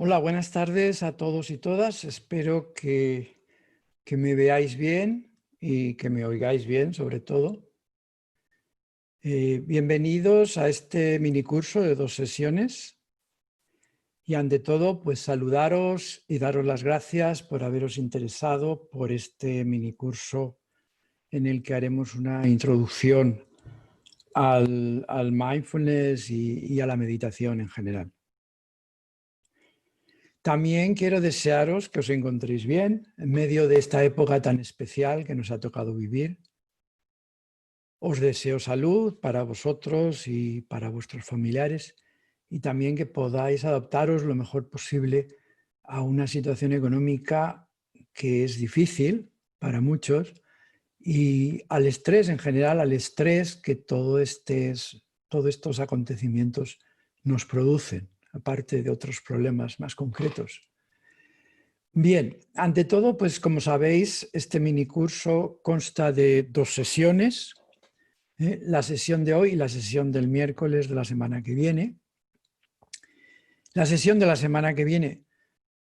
Hola, buenas tardes a todos y todas. Espero que me veáis bien y que me oigáis bien, sobre todo. Bienvenidos a este minicurso de 2 sesiones. Y ante todo, pues saludaros y daros las gracias por haberos interesado por este minicurso en el que haremos una introducción al mindfulness y a la meditación en general. También quiero desearos que os encontréis bien en medio de esta época tan especial que nos ha tocado vivir. Os deseo salud para vosotros y para vuestros familiares y también que podáis adaptaros lo mejor posible a una situación económica que es difícil para muchos y al estrés en general, al estrés que todos estos acontecimientos nos producen, aparte de otros problemas más concretos. Bien, ante todo, pues como sabéis, este minicurso consta de 2 sesiones, la sesión de hoy y la sesión del miércoles de la semana que viene. La sesión de la semana que viene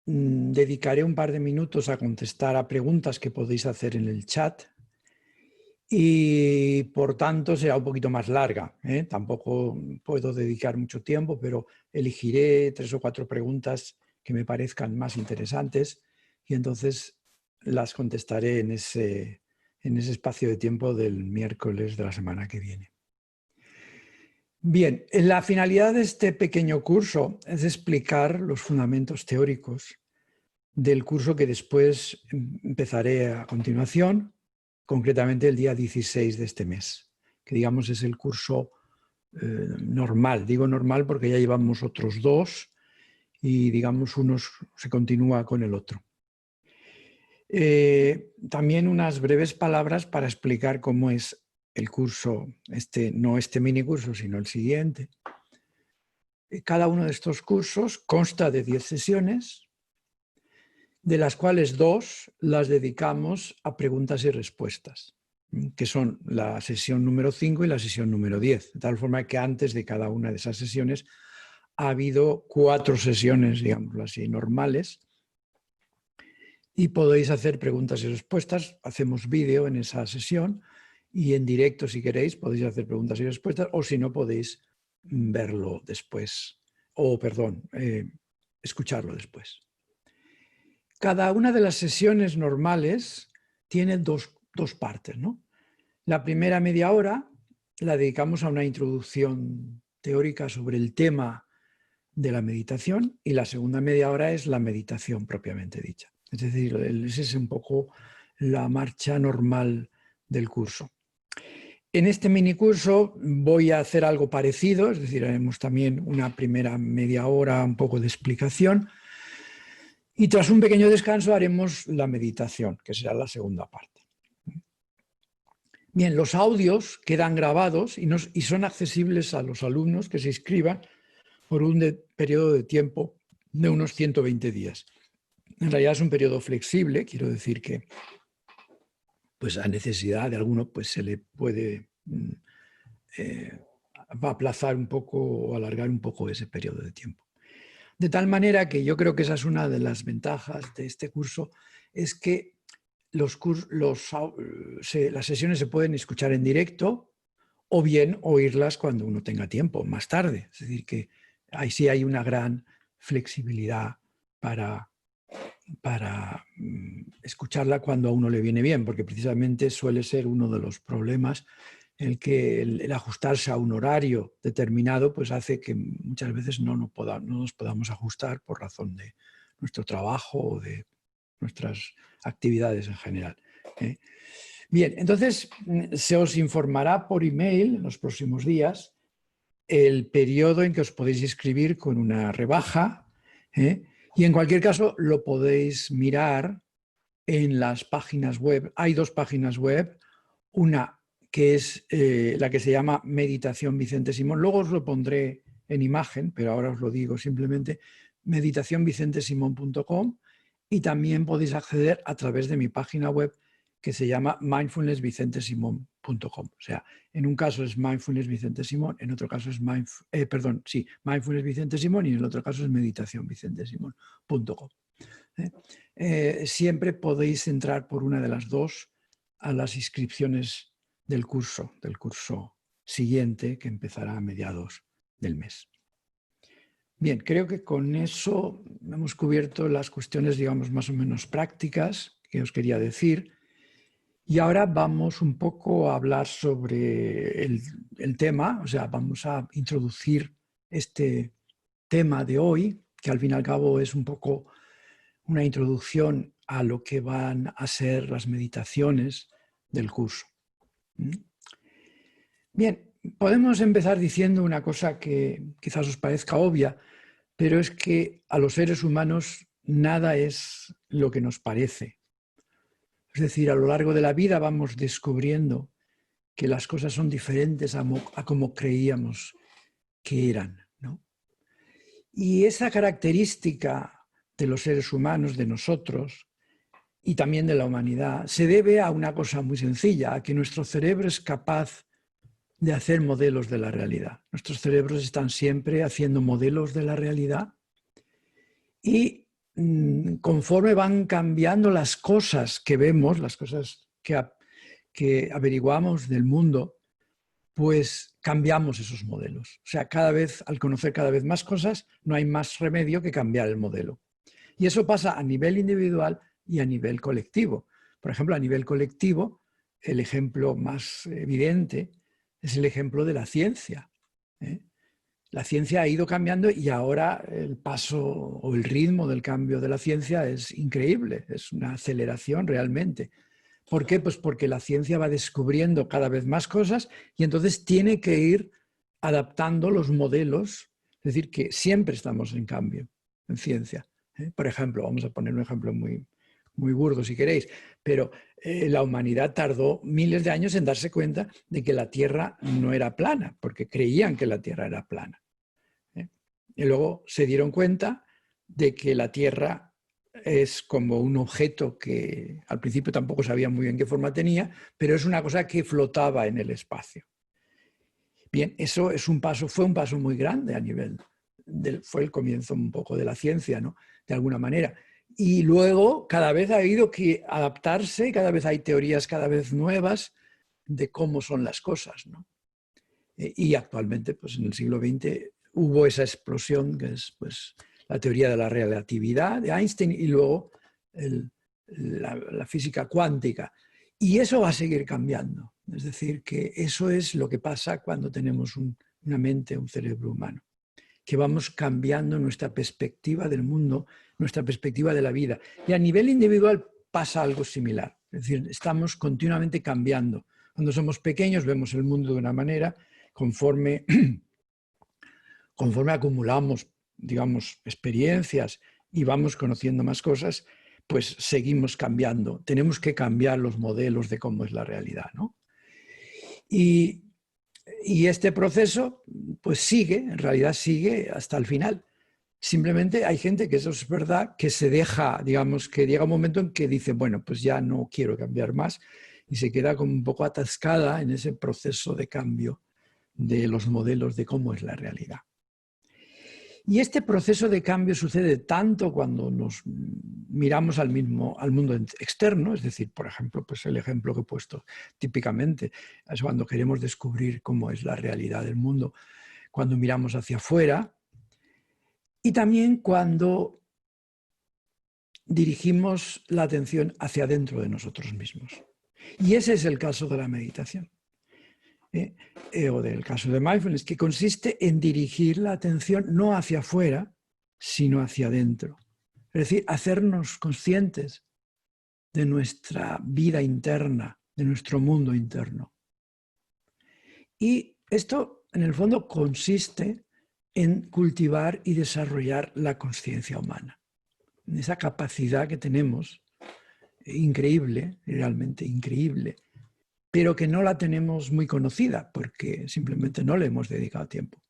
dedicaré un par de minutos a contestar a preguntas que podéis hacer en el chat y por tanto será un poquito más larga. Tampoco puedo dedicar mucho tiempo, pero elegiré 3 o 4 preguntas que me parezcan más interesantes y entonces las contestaré en ese espacio de tiempo del miércoles de la semana que viene. Bien, la finalidad de este pequeño curso es explicar los fundamentos teóricos del curso que después empezaré a continuación, concretamente el día 16 de este mes, que digamos es el curso normal. Digo normal porque ya llevamos otros 2 y digamos uno se continúa con el otro. También unas breves palabras para explicar cómo es el curso, no este minicurso, sino el siguiente. Cada uno de estos cursos consta de 10 sesiones, de las cuales 2 las dedicamos a preguntas y respuestas, que son la sesión número 5 y la sesión número 10. De tal forma que antes de cada una de esas sesiones ha habido 4 sesiones, digámoslo así, normales, y podéis hacer preguntas y respuestas. Hacemos vídeo en esa sesión y en directo, si queréis, podéis hacer preguntas y respuestas, o si no, podéis verlo después, o perdón, escucharlo después. Cada una de las sesiones normales tiene dos partes, ¿no? La primera media hora la dedicamos a una introducción teórica sobre el tema de la meditación y la segunda media hora es la meditación propiamente dicha. Es decir, esa es un poco la marcha normal del curso. En este minicurso voy a hacer algo parecido, es decir, haremos también una primera media hora, un poco de explicación, y tras un pequeño descanso haremos la meditación, que será la segunda parte. Bien, los audios quedan grabados y son accesibles a los alumnos que se inscriban por un periodo de tiempo de unos 120 días. En realidad es un periodo flexible, quiero decir que pues a necesidad de alguno pues se le puede aplazar un poco o alargar un poco ese periodo de tiempo. De tal manera que yo creo que esa es una de las ventajas de este curso, es que las sesiones se pueden escuchar en directo o bien oírlas cuando uno tenga tiempo, más tarde. Es decir, que ahí sí hay una gran flexibilidad para escucharla cuando a uno le viene bien, porque precisamente suele ser uno de los problemas el que el ajustarse a un horario determinado pues hace que muchas veces no nos podamos ajustar por razón de nuestro trabajo o de nuestras actividades en general. Bien, entonces se os informará por email en los próximos días el periodo en que os podéis inscribir con una rebaja, y en cualquier caso lo podéis mirar en las páginas web. Hay 2 páginas web, una que es la que se llama Meditación Vicente Simón. Luego os lo pondré en imagen, pero ahora os lo digo simplemente, meditacionvicentesimon.com, y también podéis acceder a través de mi página web que se llama mindfulnessvicentesimon.com. mindfulnessvicentesimon.com. O sea, en un caso es Mindfulness Vicente Simón, en otro caso es Mindfulness Vicente Simón y en el otro caso es meditacionvicentesimon.com. Siempre podéis entrar por una de las dos a las inscripciones del curso siguiente que empezará a mediados del mes. Bien, creo que con eso hemos cubierto las cuestiones, digamos, más o menos prácticas que os quería decir. Y ahora vamos un poco a hablar sobre el tema, o sea, vamos a introducir este tema de hoy, que al fin y al cabo es un poco una introducción a lo que van a ser las meditaciones del curso. Bien, podemos empezar diciendo una cosa que quizás os parezca obvia, pero es que a los seres humanos nada es lo que nos parece. Es decir, a lo largo de la vida vamos descubriendo que las cosas son diferentes a como creíamos que eran, ¿no? Y esa característica de los seres humanos, de nosotros, y también de la humanidad, se debe a una cosa muy sencilla, a que nuestro cerebro es capaz de hacer modelos de la realidad. Nuestros cerebros están siempre haciendo modelos de la realidad y conforme van cambiando las cosas que vemos, las cosas que averiguamos del mundo, pues cambiamos esos modelos. O sea, cada vez, al conocer cada vez más cosas, no hay más remedio que cambiar el modelo. Y eso pasa a nivel individual y a nivel colectivo. Por ejemplo, a nivel colectivo, el ejemplo más evidente es el ejemplo de la ciencia. La ciencia ha ido cambiando y ahora el paso o el ritmo del cambio de la ciencia es increíble, es una aceleración realmente. ¿Por qué? Pues porque la ciencia va descubriendo cada vez más cosas y entonces tiene que ir adaptando los modelos, es decir, que siempre estamos en cambio en ciencia. Por ejemplo, vamos a poner un ejemplo muy burdo si queréis, pero la humanidad tardó miles de años en darse cuenta de que la Tierra no era plana, porque creían que la Tierra era plana. Y luego se dieron cuenta de que la Tierra es como un objeto que al principio tampoco sabían muy bien qué forma tenía, pero es una cosa que flotaba en el espacio. Bien, eso es fue un paso muy grande a nivel fue el comienzo un poco de la ciencia, ¿no? De alguna manera. Y luego cada vez ha habido que adaptarse, cada vez hay teorías cada vez nuevas de cómo son las cosas, ¿no? Y actualmente, pues en el siglo XX, hubo esa explosión que es pues, la teoría de la relatividad de Einstein y luego la física cuántica. Y eso va a seguir cambiando. Es decir, que eso es lo que pasa cuando tenemos una mente, un cerebro humano. Que vamos cambiando nuestra perspectiva del mundo, nuestra perspectiva de la vida. Y a nivel individual pasa algo similar. Es decir, estamos continuamente cambiando. Cuando somos pequeños vemos el mundo de una manera, conforme acumulamos, digamos, experiencias y vamos conociendo más cosas, pues seguimos cambiando. Tenemos que cambiar los modelos de cómo es la realidad, ¿no? Y este proceso, pues sigue, en realidad sigue hasta el final. Simplemente hay gente que eso es verdad, que se deja, digamos, que llega un momento en que dice, bueno, pues ya no quiero cambiar más y se queda como un poco atascada en ese proceso de cambio de los modelos de cómo es la realidad. Y este proceso de cambio sucede tanto cuando nos miramos al mundo externo, es decir, por ejemplo, pues el ejemplo que he puesto típicamente, es cuando queremos descubrir cómo es la realidad del mundo, cuando miramos hacia afuera, y también cuando dirigimos la atención hacia adentro de nosotros mismos. Y ese es el caso de la meditación. O del caso de mindfulness, que consiste en dirigir la atención no hacia afuera, sino hacia adentro. Es decir, hacernos conscientes de nuestra vida interna, de nuestro mundo interno. Y esto, en el fondo, consiste en cultivar y desarrollar la conciencia humana. Esa capacidad que tenemos, increíble, realmente increíble, pero que no la tenemos muy conocida porque simplemente no le hemos dedicado tiempo.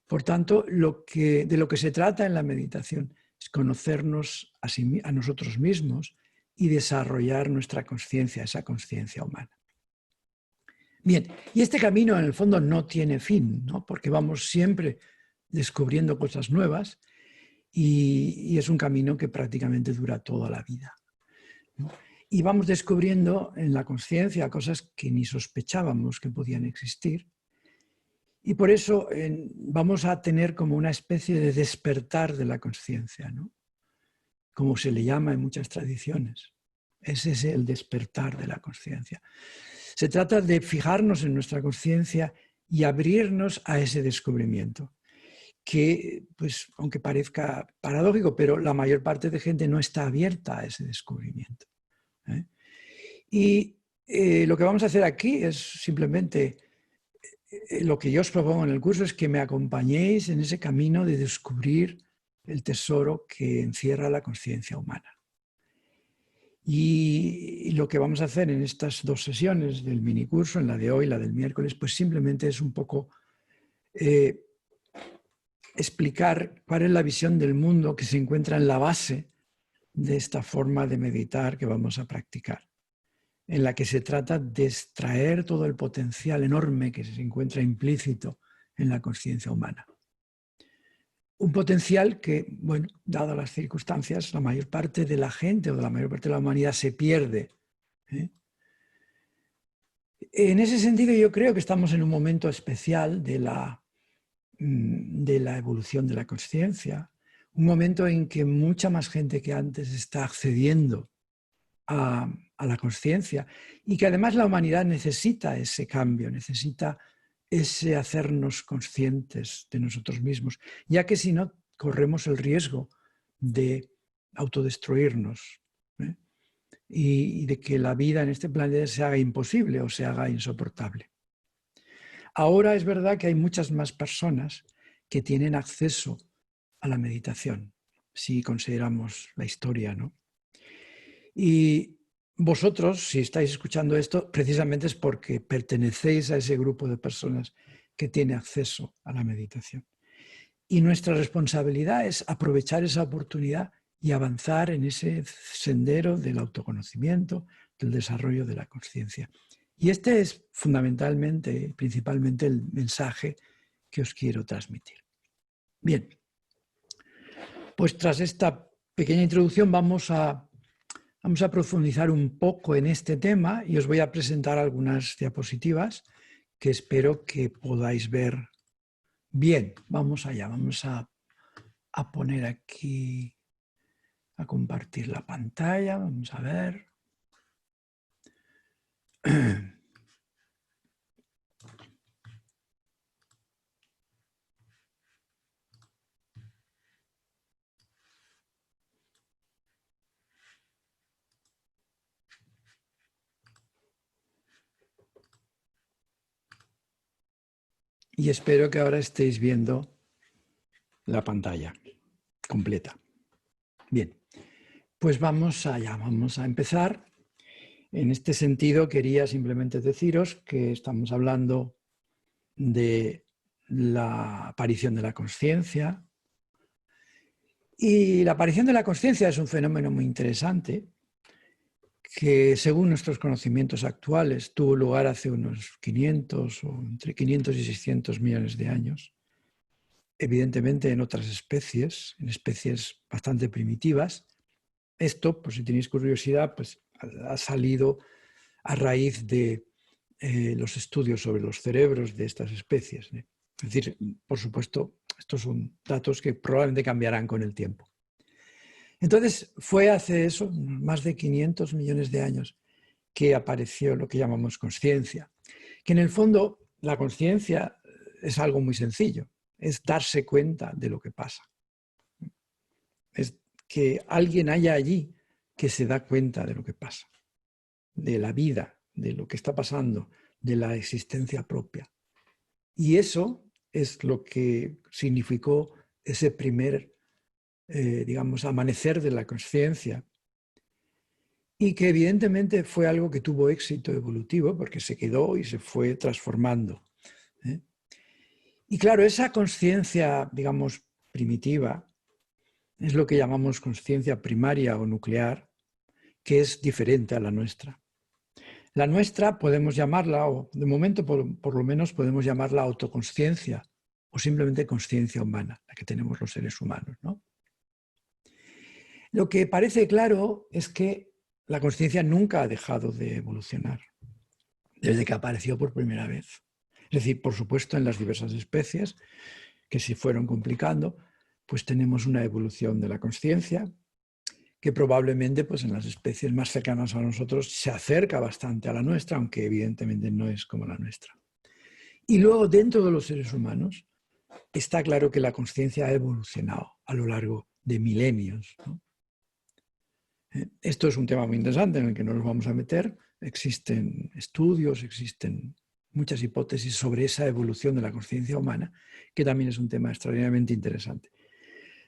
Por tanto, de lo que se trata en la meditación es conocernos a nosotros mismos y desarrollar nuestra conciencia, esa conciencia humana. Bien, y este camino en el fondo no tiene fin, ¿no? Porque vamos siempre descubriendo cosas nuevas y es un camino que prácticamente dura toda la vida, ¿no? Y vamos descubriendo en la conciencia cosas que ni sospechábamos que podían existir. Y por eso vamos a tener como una especie de despertar de la conciencia, ¿no? Como se le llama en muchas tradiciones. Ese es el despertar de la conciencia. Se trata de fijarnos en nuestra conciencia y abrirnos a ese descubrimiento, que, pues, aunque parezca paradójico, pero la mayor parte de gente no está abierta a ese descubrimiento, ¿eh? Y lo que vamos a hacer aquí es simplemente, lo que yo os propongo en el curso es que me acompañéis en ese camino de descubrir el tesoro que encierra la conciencia humana. Y lo que vamos a hacer en estas 2 sesiones del minicurso, en la de hoy y la del miércoles, pues simplemente es un poco explicar cuál es la visión del mundo que se encuentra en la base de esta forma de meditar que vamos a practicar, en la que se trata de extraer todo el potencial enorme que se encuentra implícito en la conciencia humana. Un potencial que, bueno, dadas las circunstancias, la mayor parte de la gente o de la mayor parte de la humanidad se pierde, ¿eh? En ese sentido, yo creo que estamos en un momento especial de la evolución de la conciencia, un momento en que mucha más gente que antes está accediendo a la conciencia y que además la humanidad necesita ese cambio, necesita ese hacernos conscientes de nosotros mismos, ya que si no corremos el riesgo de autodestruirnos, ¿eh? Y de que la vida en este planeta se haga imposible o se haga insoportable. Ahora es verdad que hay muchas más personas que tienen acceso a la meditación, si consideramos la historia, ¿no? Y vosotros, si estáis escuchando esto, precisamente es porque pertenecéis a ese grupo de personas que tiene acceso a la meditación. Y nuestra responsabilidad es aprovechar esa oportunidad y avanzar en ese sendero del autoconocimiento, del desarrollo de la conciencia. Y este es fundamentalmente, principalmente el mensaje que os quiero transmitir. Bien, pues tras esta pequeña introducción vamos a profundizar un poco en este tema y os voy a presentar algunas diapositivas que espero que podáis ver bien. Vamos allá, vamos a poner aquí, a compartir la pantalla, vamos a ver. Y espero que ahora estéis viendo la pantalla completa. Bien, pues vamos allá, vamos a empezar. En este sentido, quería simplemente deciros que estamos hablando de la aparición de la conciencia. Y la aparición de la conciencia es un fenómeno muy interesante que, según nuestros conocimientos actuales, tuvo lugar hace unos 500 o entre 500 y 600 millones de años. Evidentemente en otras especies, en especies bastante primitivas. Esto, por si tenéis curiosidad, pues ha salido a raíz de los estudios sobre los cerebros de estas especies, ¿eh? Es decir, por supuesto, estos son datos que probablemente cambiarán con el tiempo. Entonces, fue hace eso, más de 500 millones de años, que apareció lo que llamamos conciencia. Que en el fondo, la conciencia es algo muy sencillo, es darse cuenta de lo que pasa. Es que alguien haya allí que se da cuenta de lo que pasa, de la vida, de lo que está pasando, de la existencia propia. Y eso es lo que significó ese primer, digamos, amanecer de la conciencia, y que evidentemente fue algo que tuvo éxito evolutivo porque se quedó y se fue transformando, ¿eh? Y claro, esa conciencia, digamos, primitiva, es lo que llamamos conciencia primaria o nuclear, que es diferente a la nuestra. La nuestra podemos llamarla, o de momento por lo menos podemos llamarla autoconsciencia o simplemente consciencia humana, la que tenemos los seres humanos, ¿no? Lo que parece claro es que la consciencia nunca ha dejado de evolucionar desde que apareció por primera vez. Es decir, por supuesto, en las diversas especies que se fueron complicando, pues tenemos una evolución de la consciencia que probablemente pues, en las especies más cercanas a nosotros se acerca bastante a la nuestra, aunque evidentemente no es como la nuestra. Y luego, dentro de los seres humanos, está claro que la consciencia ha evolucionado a lo largo de milenios, ¿no? Esto es un tema muy interesante en el que no nos vamos a meter. Existen estudios, existen muchas hipótesis sobre esa evolución de la consciencia humana, que también es un tema extraordinariamente interesante.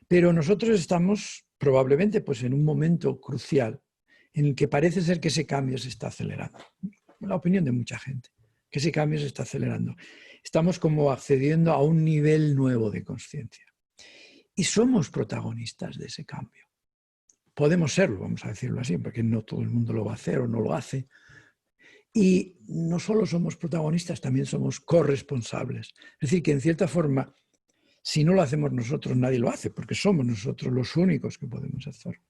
Pero nosotros estamos probablemente pues, en un momento crucial en el que parece ser que ese cambio se está acelerando. La opinión de mucha gente, que ese cambio se está acelerando. Estamos como accediendo a un nivel nuevo de consciencia. Y somos protagonistas de ese cambio. Podemos serlo, vamos a decirlo así, porque no todo el mundo lo va a hacer o no lo hace. Y no solo somos protagonistas, también somos corresponsables. Es decir, que en cierta forma, si no lo hacemos nosotros, nadie lo hace, porque somos nosotros los únicos que podemos hacerlo.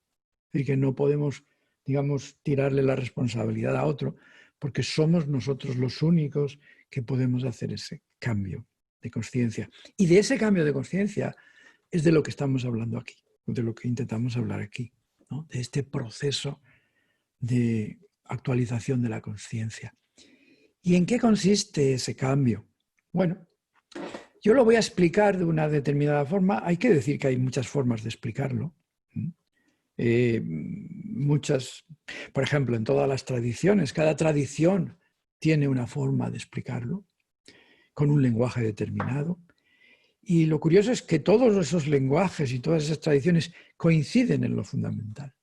Y que no podemos, digamos, tirarle la responsabilidad a otro, porque somos nosotros los únicos que podemos hacer ese cambio de conciencia. Y de ese cambio de conciencia es de lo que estamos hablando aquí, de lo que intentamos hablar aquí, ¿no? De este proceso de actualización de la conciencia. ¿Y en qué consiste ese cambio? Bueno, yo lo voy a explicar de una determinada forma. Hay que decir que hay muchas formas de explicarlo. Muchas, por ejemplo, en todas las tradiciones, cada tradición tiene una forma de explicarlo, con un lenguaje determinado. Y lo curioso es que todos esos lenguajes y todas esas tradiciones coinciden en lo fundamental.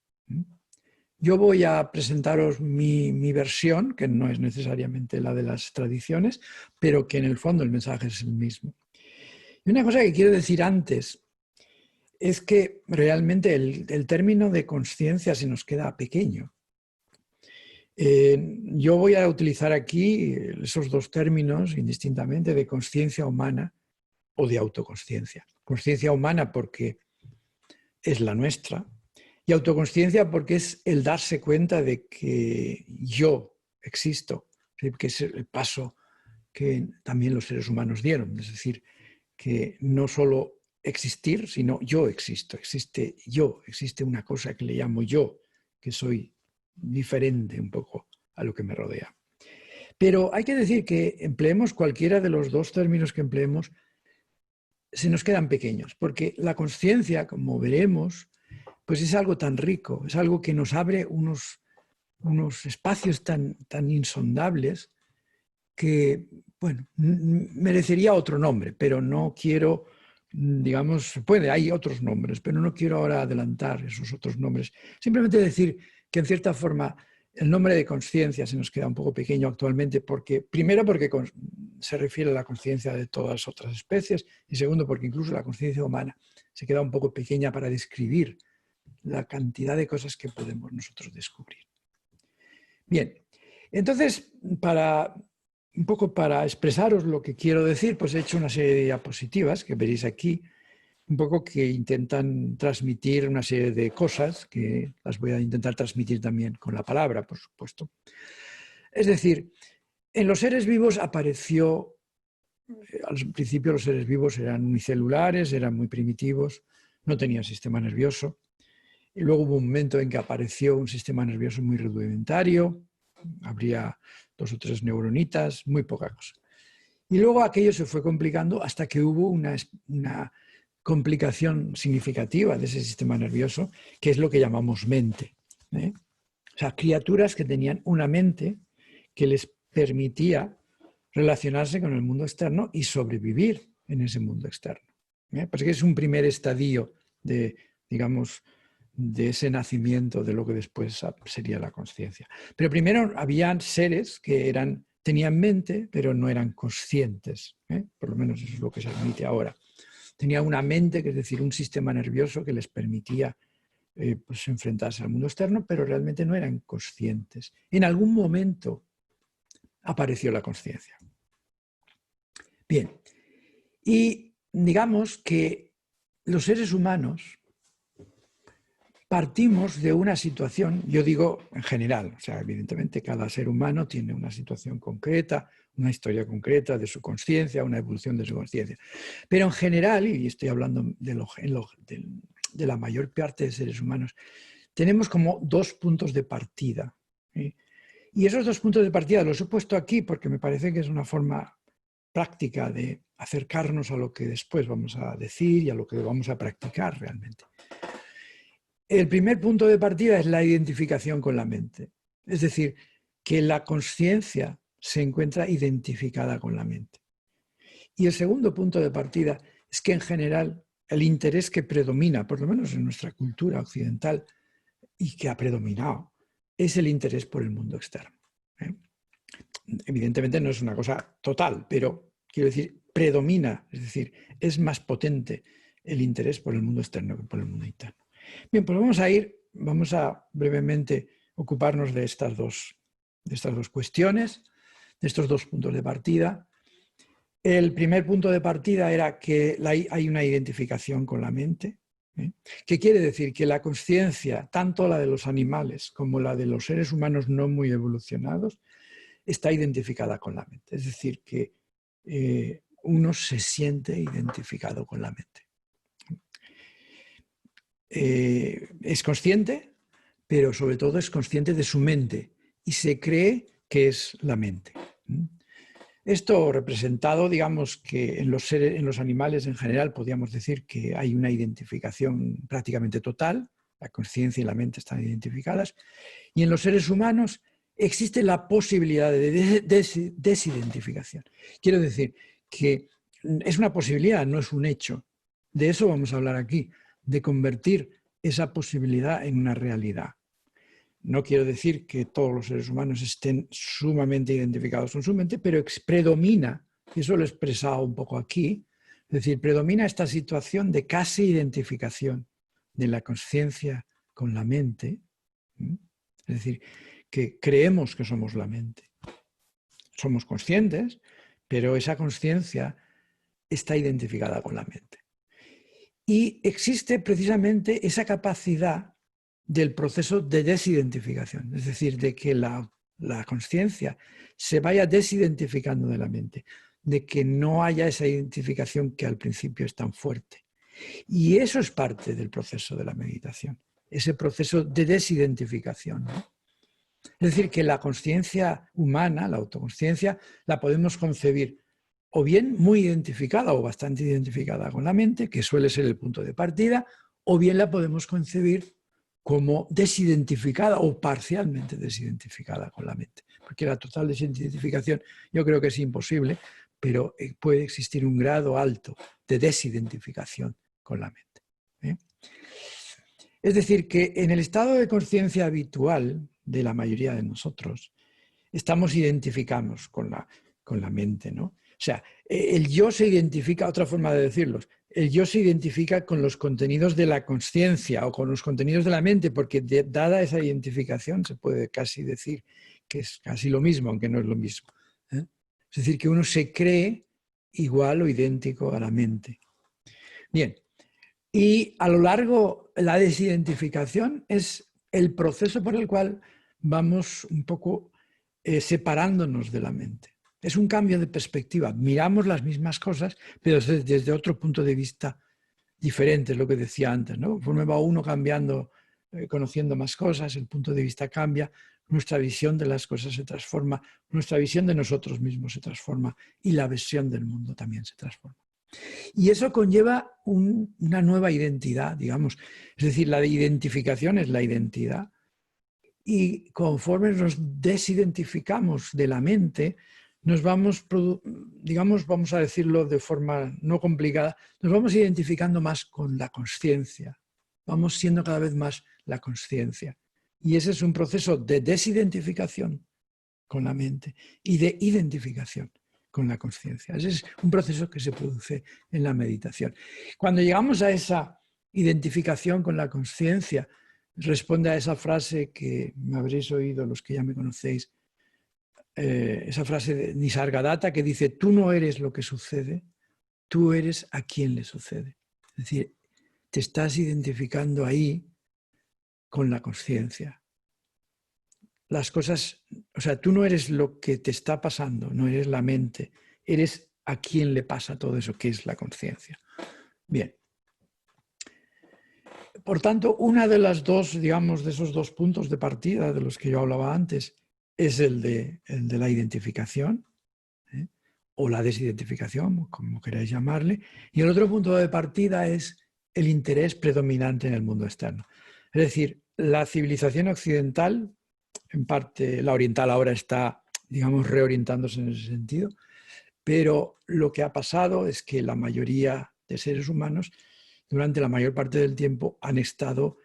Yo voy a presentaros mi versión, que no es necesariamente la de las tradiciones, pero que en el fondo el mensaje es el mismo. Y una cosa que quiero decir antes es que realmente el término de consciencia se nos queda pequeño. Yo voy a utilizar aquí esos dos términos indistintamente, de consciencia humana o de autoconsciencia. Consciencia humana porque es la nuestra, y autoconsciencia porque es el darse cuenta de que yo existo, que es el paso que también los seres humanos dieron. Es decir, que no solo existir, sino yo existo, existe yo, existe una cosa que le llamo yo, que soy diferente un poco a lo que me rodea. Pero hay que decir que empleemos cualquiera de los dos términos que empleemos, se nos quedan pequeños, porque la consciencia, como veremos, pues es algo tan rico, es algo que nos abre unos espacios tan insondables que, bueno, merecería otro nombre, pero no quiero, digamos, hay otros nombres, pero no quiero ahora adelantar esos otros nombres. Simplemente decir que en cierta forma el nombre de conciencia se nos queda un poco pequeño actualmente, primero porque se refiere a la conciencia de todas las otras especies, y segundo porque incluso la conciencia humana se queda un poco pequeña para describir la cantidad de cosas que podemos nosotros descubrir. Bien, entonces, un poco para expresaros lo que quiero decir, pues he hecho una serie de diapositivas que veréis aquí, un poco que intentan transmitir una serie de cosas que las voy a intentar transmitir también con la palabra, por supuesto. Es decir, en los seres vivos apareció, al principio los seres vivos eran unicelulares, eran muy primitivos, no tenían sistema nervioso. Y luego hubo un momento en que apareció un sistema nervioso muy rudimentario, habría 2 o 3 neuronitas, muy poca cosa. Y luego aquello se fue complicando hasta que hubo una complicación significativa de ese sistema nervioso, que es lo que llamamos mente. O sea, criaturas que tenían una mente que les permitía relacionarse con el mundo externo y sobrevivir en ese mundo externo. Pues que es un primer estadio de, digamos, de ese nacimiento de lo que después sería la consciencia. Pero primero habían seres que tenían mente, pero no eran conscientes. Por lo menos eso es lo que se admite ahora. Tenían una mente, que es decir, un sistema nervioso que les permitía pues enfrentarse al mundo externo, pero realmente no eran conscientes. En algún momento apareció la consciencia. Bien, y digamos que los seres humanos partimos de una situación, yo digo en general, o sea, evidentemente cada ser humano tiene una situación concreta, una historia concreta de su consciencia, una evolución de su consciencia. Pero en general, y estoy hablando de la mayor parte de seres humanos, tenemos como dos puntos de partida. Y esos dos puntos de partida los he puesto aquí porque me parece que es una forma práctica de acercarnos a lo que después vamos a decir y a lo que vamos a practicar realmente. El primer punto de partida es la identificación con la mente. Es decir, que la consciencia se encuentra identificada con la mente. Y el segundo punto de partida es que en general el interés que predomina, por lo menos en nuestra cultura occidental, y que ha predominado, es el interés por el mundo externo. Evidentemente no es una cosa total, pero quiero decir, predomina, es decir, es más potente el interés por el mundo externo que por el mundo interno. Bien, pues vamos a brevemente ocuparnos de estas dos cuestiones, de estos dos puntos de partida. El primer punto de partida era que hay una identificación con la mente, que quiere decir que la consciencia, tanto la de los animales como la de los seres humanos no muy evolucionados, está identificada con la mente. Es decir, que uno se siente identificado con la mente. Es consciente, pero sobre todo es consciente de su mente y se cree que es la mente. Esto representado, digamos que en los animales en general podríamos decir que hay una identificación prácticamente total, la consciencia y la mente están identificadas, y en los seres humanos existe la posibilidad de desidentificación. Quiero decir que es una posibilidad, no es un hecho. De eso vamos a hablar aquí, de convertir esa posibilidad en una realidad. No quiero decir que todos los seres humanos estén sumamente identificados con su mente, pero predomina, y eso lo he expresado un poco aquí, es decir, predomina esta situación de casi identificación de la consciencia con la mente, es decir, que creemos que somos la mente. Somos conscientes, pero esa consciencia está identificada con la mente. Y existe precisamente esa capacidad del proceso de desidentificación, es decir, de que la consciencia se vaya desidentificando de la mente, de que no haya esa identificación que al principio es tan fuerte. Y eso es parte del proceso de la meditación, ese proceso de desidentificación, ¿no? Es decir, que la consciencia humana, la autoconsciencia, la podemos concebir o bien muy identificada o bastante identificada con la mente, que suele ser el punto de partida, o bien la podemos concebir como desidentificada o parcialmente desidentificada con la mente. Porque la total desidentificación yo creo que es imposible, pero puede existir un grado alto de desidentificación con la mente. Es decir, que en el estado de conciencia habitual de la mayoría de nosotros, estamos identificados con la mente, ¿no? O sea, el yo se identifica, otra forma de decirlo, el yo se identifica con los contenidos de la consciencia o con los contenidos de la mente, porque dada esa identificación se puede casi decir que es casi lo mismo, aunque no es lo mismo. Es decir, que uno se cree igual o idéntico a la mente. Bien, y a lo largo, la desidentificación es el proceso por el cual vamos un poco separándonos de la mente. Es un cambio de perspectiva. Miramos las mismas cosas, pero desde otro punto de vista diferente, es lo que decía antes, ¿no? Conforme va uno cambiando, conociendo más cosas, el punto de vista cambia, nuestra visión de las cosas se transforma, nuestra visión de nosotros mismos se transforma y la visión del mundo también se transforma. Y eso conlleva una nueva identidad, digamos. Es decir, la identificación es la identidad. Y conforme nos desidentificamos de la mente, nos vamos, digamos, vamos a decirlo de forma no complicada, nos vamos identificando más con la consciencia. Vamos siendo cada vez más la consciencia. Y ese es un proceso de desidentificación con la mente y de identificación con la consciencia. Ese es un proceso que se produce en la meditación. Cuando llegamos a esa identificación con la consciencia, responde a esa frase que me habréis oído los que ya me conocéis, esa frase de Nisargadatta que dice: tú no eres lo que sucede, tú eres a quien le sucede. Es decir, te estás identificando ahí con la consciencia. Las cosas, o sea, tú no eres lo que te está pasando, no eres la mente, eres a quien le pasa todo eso, que es la consciencia. Bien. Por tanto, una de las dos, digamos, de esos dos puntos de partida de los que yo hablaba antes, es el de la identificación, ¿eh? O la desidentificación, como queráis llamarle, y el otro punto de partida es el interés predominante en el mundo externo. Es decir, la civilización occidental, en parte la oriental ahora está, digamos, reorientándose en ese sentido, pero lo que ha pasado es que la mayoría de seres humanos durante la mayor parte del tiempo han estado,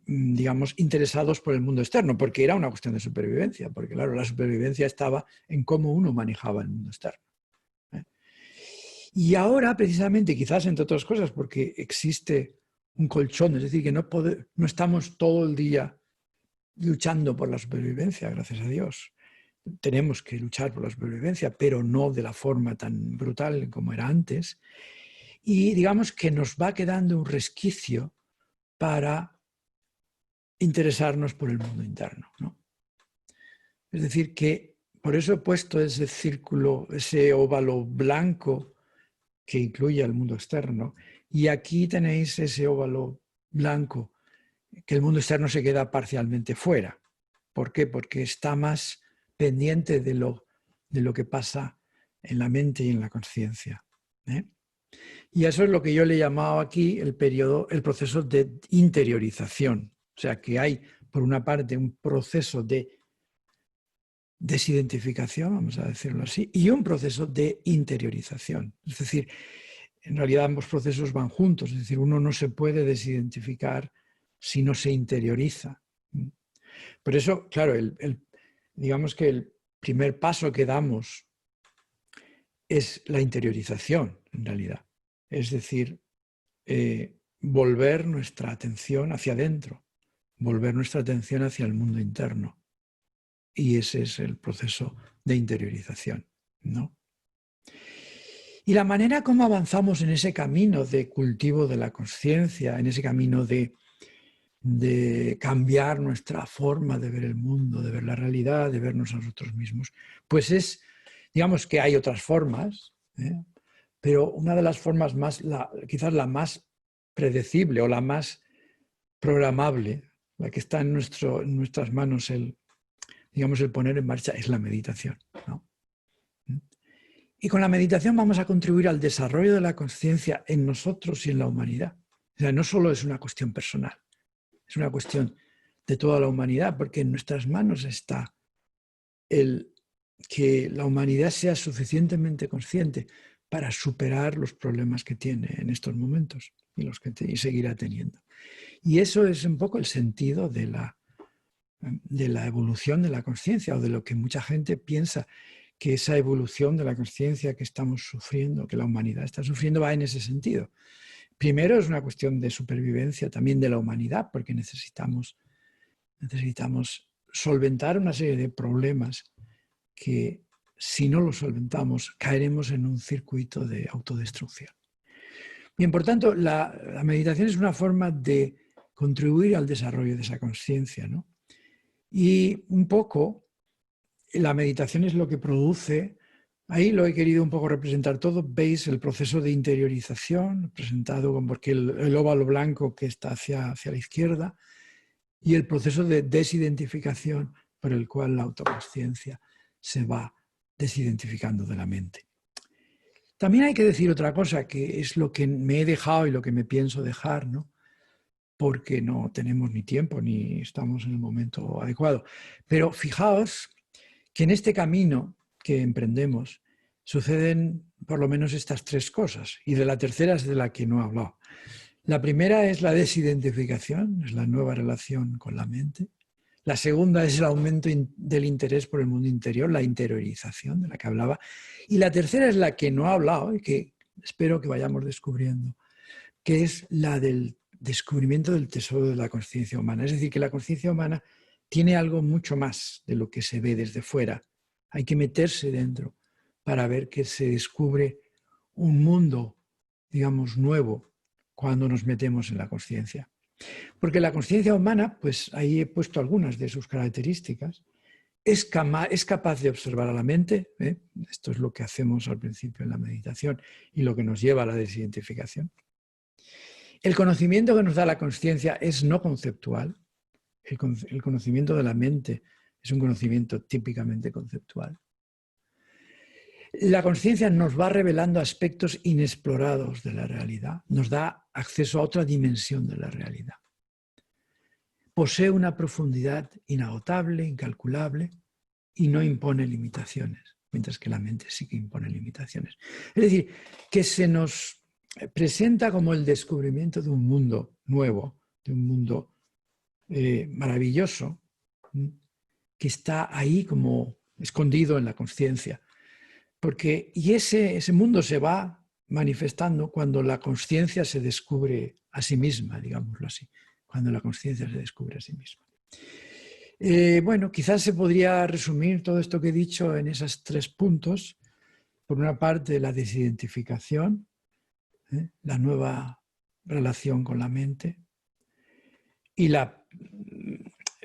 digamos, interesados por el mundo externo, porque era una cuestión de supervivencia, porque claro, la supervivencia estaba en cómo uno manejaba el mundo externo. Y ahora, precisamente, quizás entre otras cosas, porque existe un colchón, es decir, que no estamos todo el día luchando por la supervivencia, gracias a Dios. Tenemos que luchar por la supervivencia, pero no de la forma tan brutal como era antes. Y digamos que nos va quedando un resquicio para interesarnos por el mundo interno, ¿no? Es decir, que por eso he puesto ese círculo, ese óvalo blanco que incluye al mundo externo, y aquí tenéis ese óvalo blanco, que el mundo externo se queda parcialmente fuera. ¿Por qué? Porque está más pendiente de lo que pasa en la mente y en la conciencia, ¿eh? Y eso es lo que yo le he llamado aquí el proceso de interiorización. O sea, que hay, por una parte, un proceso de desidentificación, vamos a decirlo así, y un proceso de interiorización. Es decir, en realidad ambos procesos van juntos, es decir, uno no se puede desidentificar si no se interioriza. Por eso, claro, digamos que el primer paso que damos es la interiorización, en realidad. Es decir, volver nuestra atención hacia adentro, volver nuestra atención hacia el mundo interno. Y ese es el proceso de interiorización, ¿no? Y la manera como avanzamos en ese camino de cultivo de la conciencia, en ese camino de cambiar nuestra forma de ver el mundo, de ver la realidad, de vernos a nosotros mismos, pues es, digamos que hay otras formas, ¿eh? Pero una de las formas más, quizás la más predecible o la más programable, la que está en nuestras manos, digamos, el poner en marcha, es la meditación, ¿no? Y con la meditación vamos a contribuir al desarrollo de la conciencia en nosotros y en la humanidad. O sea, no solo es una cuestión personal, es una cuestión de toda la humanidad, porque en nuestras manos está el que la humanidad sea suficientemente consciente para superar los problemas que tiene en estos momentos y los que seguirá teniendo. Y eso es un poco el sentido de la evolución de la conciencia, o de lo que mucha gente piensa que esa evolución de la conciencia que estamos sufriendo, que la humanidad está sufriendo, va en ese sentido. Primero es una cuestión de supervivencia también de la humanidad, porque necesitamos solventar una serie de problemas que, si no los solventamos, caeremos en un circuito de autodestrucción. Bien, por tanto, la meditación es una forma de contribuir al desarrollo de esa conciencia, ¿no? Y un poco la meditación es lo que produce, ahí lo he querido un poco representar todo, veis el proceso de interiorización, presentado con porque el óvalo blanco que está hacia la izquierda, y el proceso de desidentificación por el cual la autoconsciencia se va desidentificando de la mente. También hay que decir otra cosa, que es lo que me he dejado y lo que me pienso dejar, ¿no? Porque no tenemos ni tiempo ni estamos en el momento adecuado. Pero fijaos que en este camino que emprendemos suceden por lo menos estas tres cosas, y de la tercera es de la que no he hablado. La primera es la desidentificación, es la nueva relación con la mente. La segunda es el aumento del interés por el mundo interior, la interiorización de la que hablaba. Y la tercera es la que no he hablado y que espero que vayamos descubriendo, que es la del descubrimiento del tesoro de la conciencia humana. Es decir, que la conciencia humana tiene algo mucho más de lo que se ve desde fuera hay que meterse dentro para ver que se descubre un mundo, digamos, nuevo cuando nos metemos en la consciencia. Porque la consciencia humana, pues ahí he puesto algunas de sus características, es capaz de observar a la mente, ¿eh? Esto es lo que hacemos al principio en la meditación y lo que nos lleva a la desidentificación. El conocimiento que nos da la consciencia es no conceptual. El conocimiento de la mente es un conocimiento típicamente conceptual. La consciencia nos va revelando aspectos inexplorados de la realidad, nos da acceso a otra dimensión de la realidad. Posee una profundidad inagotable, incalculable, y no impone limitaciones, mientras que la mente sí que impone limitaciones. Es decir, que se nos presenta como el descubrimiento de un mundo nuevo, de un mundo maravilloso, que está ahí como escondido en la consciencia. Y ese mundo se va manifestando cuando la consciencia se descubre a sí misma, digámoslo así, cuando la consciencia se descubre a sí misma. Bueno, quizás se podría resumir todo esto que he dicho en esos 3 puntos. Por una parte, la desidentificación, la nueva relación con la mente y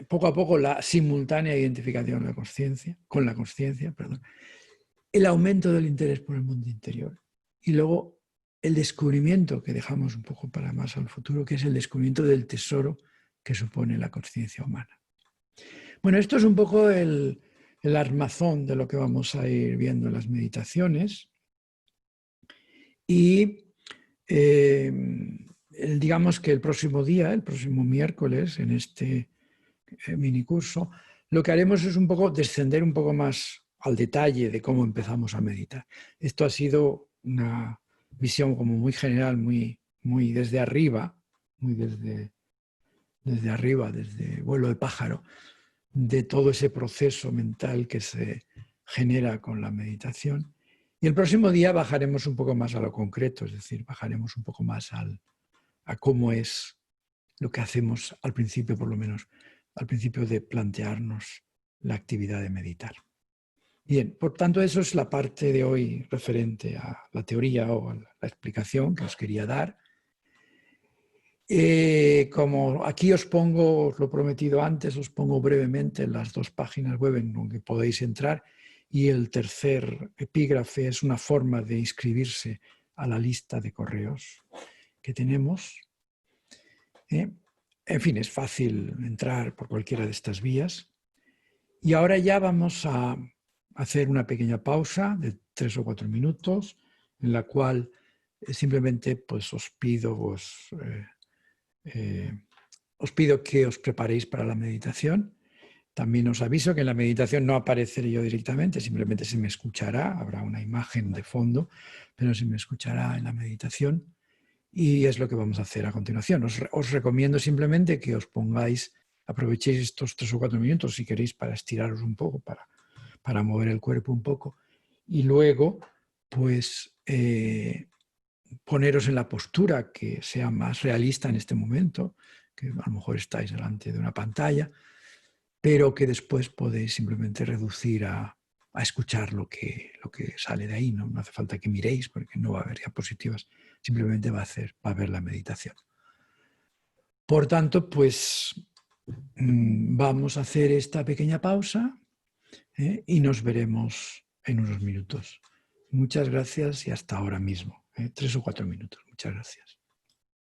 poco a poco la simultánea identificación con la consciencia, el aumento del interés por el mundo interior y luego el descubrimiento que dejamos un poco para más al futuro, que es el descubrimiento del tesoro que supone la consciencia humana. Bueno, esto es un poco el armazón de lo que vamos a ir viendo en las meditaciones y digamos que el próximo día, el próximo miércoles, en este minicurso, lo que haremos es un poco descender un poco más al detalle de cómo empezamos a meditar. Esto ha sido una visión como muy general, muy desde arriba, muy desde arriba, desde vuelo de pájaro, de todo ese proceso mental que se genera con la meditación. Y el próximo día bajaremos un poco más a lo concreto, es decir, bajaremos un poco más a cómo es lo que hacemos al principio, por lo menos, al principio de plantearnos la actividad de meditar. Bien, por tanto, eso es la parte de hoy referente a la teoría o a la explicación que os quería dar. Como aquí os pongo, os lo he prometido antes, os pongo brevemente las 2 páginas web en donde podéis entrar y el tercer epígrafe es una forma de inscribirse a la lista de correos que tenemos. En fin, es fácil entrar por cualquiera de estas vías. Y ahora ya vamos a hacer una pequeña pausa de 3 o 4 minutos en la cual simplemente pues, os pido que os preparéis para la meditación. También os aviso que en la meditación no apareceré yo directamente, simplemente se me escuchará, habrá una imagen de fondo, pero se me escuchará en la meditación y es lo que vamos a hacer a continuación. Os recomiendo simplemente que os pongáis, aprovechéis estos 3 o 4 minutos si queréis para estiraros un poco, para mover el cuerpo un poco y luego pues poneros en la postura que sea más realista en este momento, que a lo mejor estáis delante de una pantalla, pero que después podéis simplemente reducir a escuchar lo que sale de ahí. No hace falta que miréis porque no va a haber diapositivas, simplemente va a haber la meditación. Por tanto, pues vamos a hacer esta pequeña pausa y nos veremos en unos minutos. Muchas gracias y hasta ahora mismo. 3 o 4 minutos. Muchas gracias.